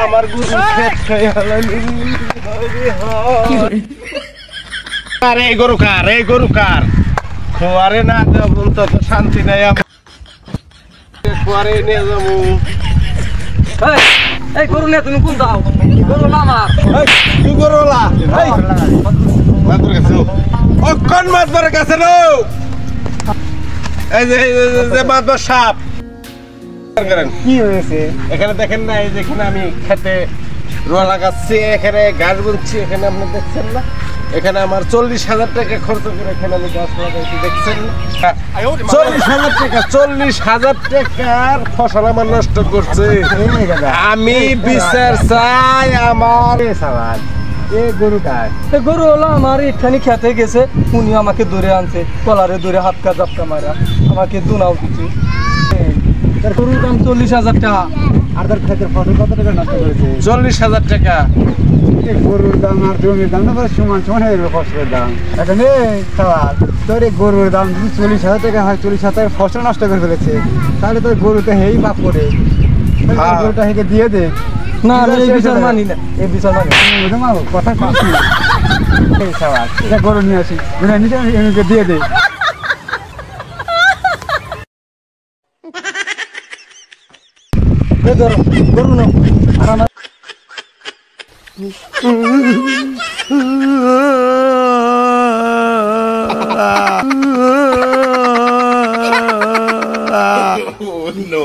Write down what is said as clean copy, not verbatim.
আমার গরু খেত খাই হালালি আরে এই গরু কার খোয়ারে না দেবো তো শান্তি নাই আমার খোয়ারে নিয়ে যাবো এই গরু নিয়ে তুমি কোন দাও গরু আমার তুই গরুলা মাতবার কাছে ও কোন মাতবার কাছে নো এই যে মাতবার সাপ কি হয়েছে এখানে দেখেন না এই যেখানে আমি খেতে রোয়া লাগাচ্ছি এখানে গাছ বুনছি এখানে আপনি দেখছেন না এখানে আমার 40,000 টাকা খরচ করে এখানে আমি গাছ লাগাইছি দেখছেন না 40,000 টাকার ফসল আমার নষ্ট করছে আমি বিচার চাই আমার গরু হলো আমার এখানে খেতে গেছে উনি আমাকে দূরে আনছে কলারে দূরে হাত কা জাপটা মারা আমাকে দুনাও দিচ্ছে গরুর দাম 40,000 টাকা আর তার ক্ষেতের ফসল কত টাকা নষ্ট করেছে 40,000 টাকা গরুর দাম আর জমির দাম না সমান সমান হয়ে গেল ফসলের দাম এখন তোর এই গরুর দাম যদি 40,000 টাকা হয় 40,000 টাকা ফসল নষ্ট করে ফেলেছে তাহলে তোর গরুতে হেই পাপ করে গরুটা হেকে দিয়ে দে না আমি এই বিচার মানি না এই বিচার মানি কথা শুনছি এটা গরু নিয়ে আসি নিজে দিয়ে দে গরু না আর আমার no